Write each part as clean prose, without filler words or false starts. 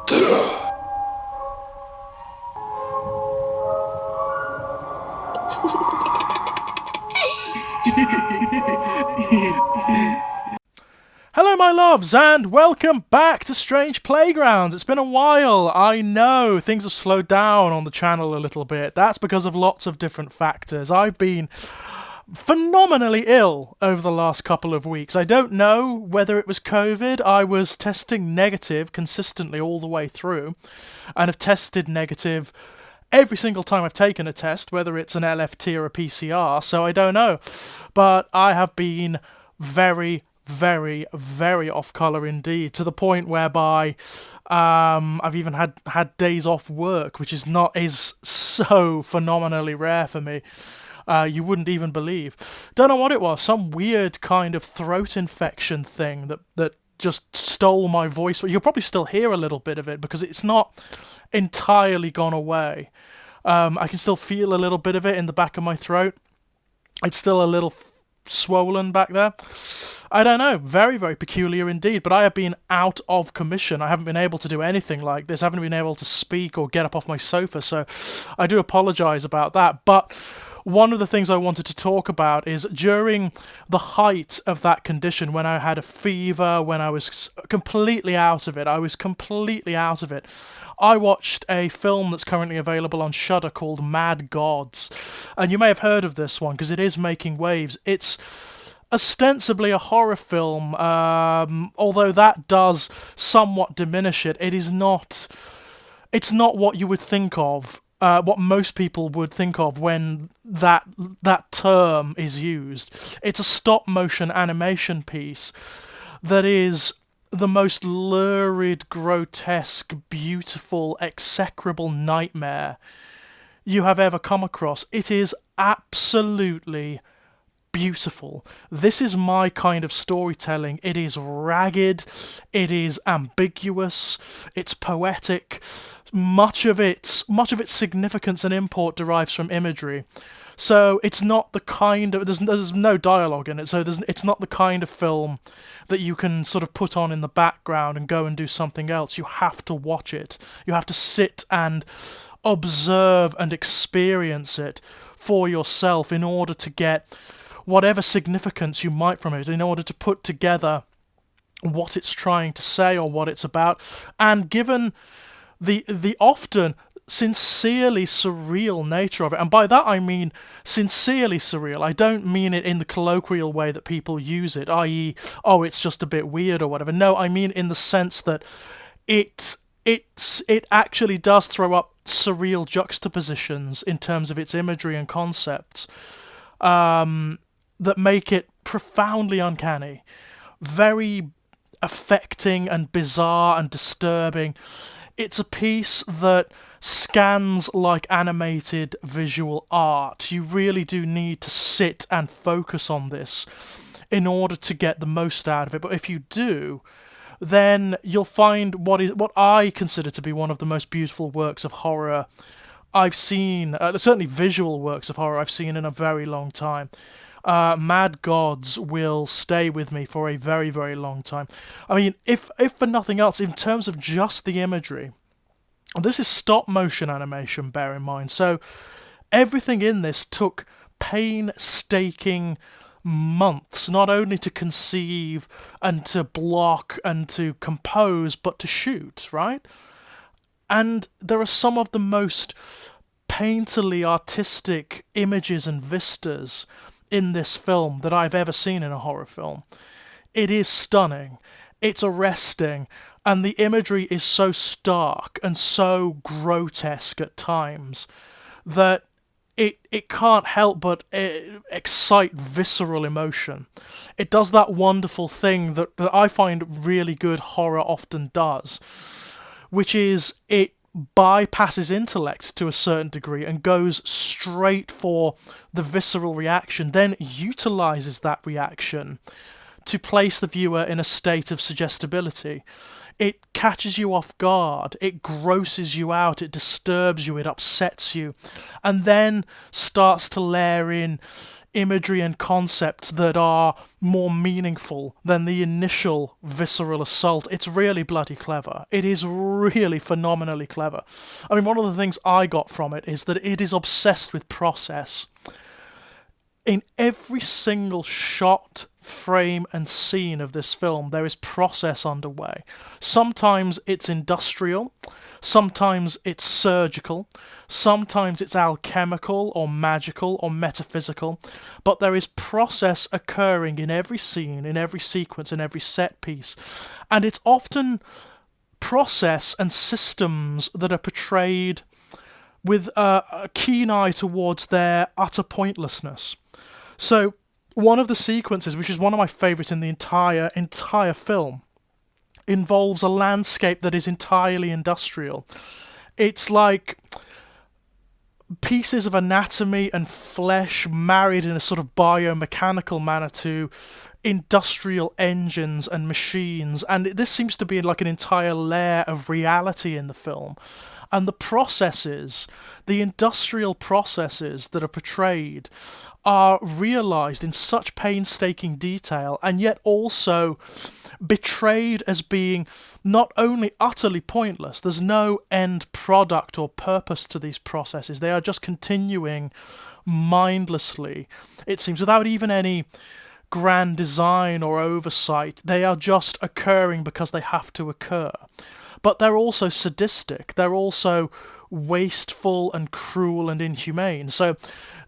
Hello my loves, and welcome back to Strange Playgrounds. It's been a while, I know, things have slowed down on the channel a little bit. That's because of lots of different factors. I've been phenomenally ill over the last couple of weeks. I don't know whether it was COVID. I was testing negative consistently all the way through, and have tested negative every single time I've taken a test, whether it's an LFT or a PCR, so I don't know. But I have been very off colour indeed, to the point whereby I've even had days off work, which is so phenomenally rare for me. You wouldn't even believe. Don't know what it was, some weird kind of throat infection thing that just stole my voice. You'll probably still hear a little bit of it because it's not entirely gone away. I can still feel a little bit of it in the back of my throat. It's still a little swollen back there. I don't know, very peculiar indeed, but I have been out of commission. I haven't been able to do anything like this. I haven't been able to speak or get up off my sofa, so I do apologise about that. But one of the things I wanted to talk about is during the height of that condition, when I had a fever, when I was completely out of it, I watched a film that's currently available on Shudder called Mad Gods. And you may have heard of this one because it is making waves. It's ostensibly a horror film, although that does somewhat diminish it. It's not what you would think of, what most people would think of when that term is used. It's a stop-motion animation piece that is the most lurid, grotesque, beautiful, execrable nightmare you have ever come across. It is absolutely beautiful. This is my kind of storytelling. It is ragged, it is ambiguous, it's poetic. Much of its significance and import derives from imagery. So it's not the kind of there's no dialogue in it. So it's not the kind of film that you can sort of put on in the background and go and do something else. You have to watch it. You have to sit and observe and experience it for yourself in order to get whatever significance you might from it, in order to put together what it's trying to say or what it's about. And given the often sincerely surreal nature of it, and by that I mean sincerely surreal, I don't mean it in the colloquial way that people use it, i.e., oh, it's just a bit weird or whatever. No, I mean in the sense that it actually does throw up surreal juxtapositions in terms of its imagery and concepts, that make it profoundly uncanny, very affecting and bizarre and disturbing. It's a piece that scans like animated visual art. You really do need to sit and focus on this in order to get the most out of it. But if you do, then you'll find what I consider to be one of the most beautiful works of horror I've seen, certainly visual works of horror I've seen in a very long time. Mad Gods will stay with me for a very long time. I mean, if for nothing else, in terms of just the imagery, this is stop-motion animation, bear in mind, so everything in this took painstaking months, not only to conceive and to block and to compose, but to shoot, right? And there are some of the most painterly artistic images and vistas in this film that I've ever seen in a horror film. It is stunning, it's arresting, and the imagery is so stark and so grotesque at times that it can't help but excite visceral emotion. It does that wonderful thing that I find really good horror often does, which is it bypasses intellect to a certain degree and goes straight for the visceral reaction, then utilizes that reaction to place the viewer in a state of suggestibility. it catches you off guard, it grosses you out, it disturbs you, it upsets you, and then starts to layer in imagery and concepts that are more meaningful than the initial visceral assault. It's really bloody clever. It is really phenomenally clever. I mean, one of the things I got from it is that it is obsessed with process. In every single shot, frame, and scene of this film, there is process underway. Sometimes it's industrial, sometimes it's surgical, sometimes it's alchemical or magical or metaphysical, but there is process occurring in every scene, in every sequence, in every set piece. And it's often process and systems that are portrayed with a keen eye towards their utter pointlessness. So one of the sequences, which is one of my favourites in the entire film, involves a landscape that is entirely industrial. It's like pieces of anatomy and flesh married in a sort of biomechanical manner to industrial engines and machines, and this seems to be like an entire layer of reality in the film. And the processes, the industrial processes that are portrayed, are realised in such painstaking detail, and yet also betrayed as being not only utterly pointless, there's no end product or purpose to these processes. They are just continuing mindlessly, it seems, without even any grand design or oversight. They are just occurring because they have to occur. But they're also sadistic, they're also wasteful and cruel and inhumane. So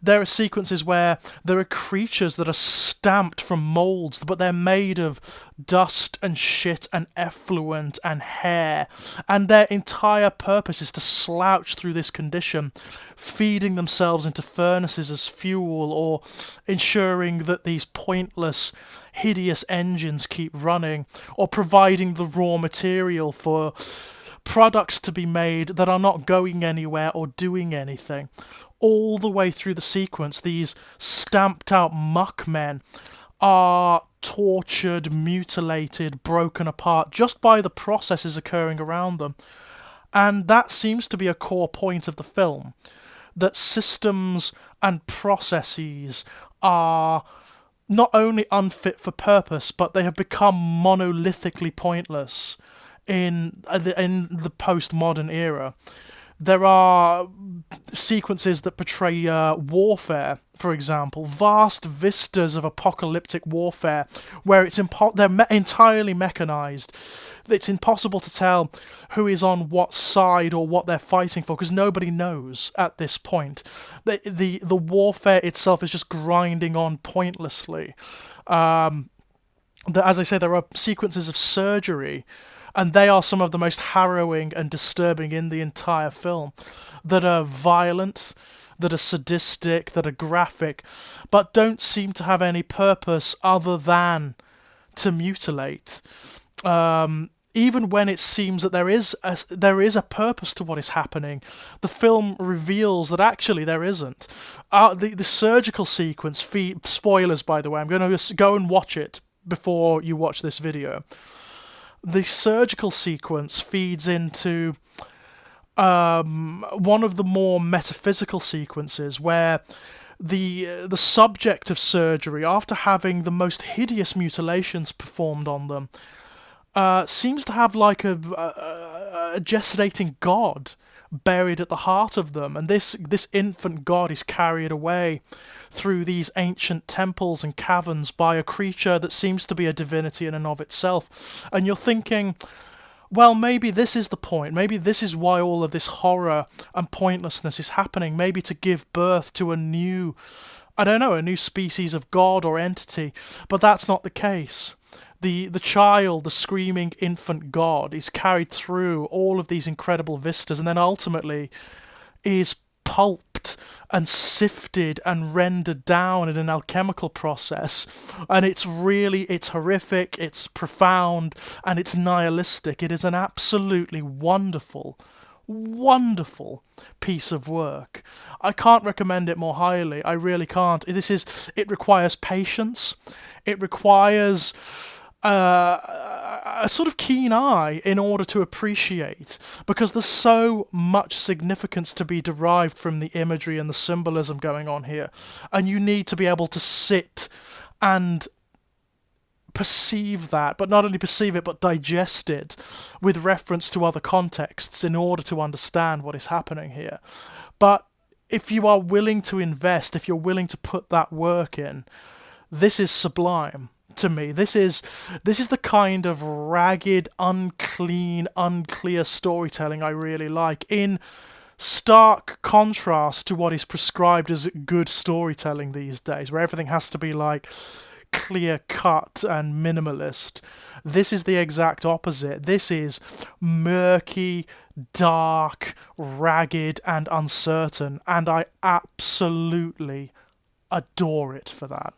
there are sequences where there are creatures that are stamped from moulds, but they're made of dust and shit and effluent and hair, and their entire purpose is to slouch through this condition, feeding themselves into furnaces as fuel, or ensuring that these pointless, hideous engines keep running, or providing the raw material for products to be made that are not going anywhere or doing anything. All the way through the sequence, these stamped out muckmen are tortured, mutilated, broken apart just by the processes occurring around them. And that seems to be a core point of the film, that systems and processes are not only unfit for purpose, but they have become monolithically pointless in the postmodern era. There are sequences that portray warfare, for example, vast vistas of apocalyptic warfare, where they're entirely mechanized. It's impossible to tell who is on what side or what they're fighting for, because nobody knows at this point. The warfare itself is just grinding on pointlessly. As I say, there are sequences of surgery, and they are some of the most harrowing and disturbing in the entire film, that are violent, that are sadistic, that are graphic, but don't seem to have any purpose other than to mutilate. Even when it seems that there is a purpose to what is happening, the film reveals that actually there isn't. The surgical sequence, spoilers by the way, I'm going to go and watch it before you watch this video. The surgical sequence feeds into one of the more metaphysical sequences, where the subject of surgery, after having the most hideous mutilations performed on them, seems to have like a gestating god buried at the heart of them, and this infant god is carried away through these ancient temples and caverns by a creature that seems to be a divinity in and of itself. And you're thinking, well, maybe this is the point, maybe this is why all of this horror and pointlessness is happening, maybe to give birth to a new species of god or entity, but that's not the case. The child, the screaming infant god, is carried through all of these incredible vistas, and then ultimately is pulped and sifted and rendered down in an alchemical process. And it's horrific, it's profound, and it's nihilistic. It is an absolutely wonderful piece of work. I can't recommend it more highly. I really can't. It requires patience. It requires a sort of keen eye in order to appreciate, because there's so much significance to be derived from the imagery and the symbolism going on here, and you need to be able to sit and perceive that, but not only perceive it, but digest it with reference to other contexts in order to understand what is happening here. But if you are willing to invest, if you're willing to put that work in, this is sublime to me. This is the kind of ragged, unclean, unclear storytelling I really like, in stark contrast to what is prescribed as good storytelling these days, where everything has to be like clear cut and minimalist. This is the exact opposite. This is murky, dark, ragged, and uncertain, and I absolutely adore it for that.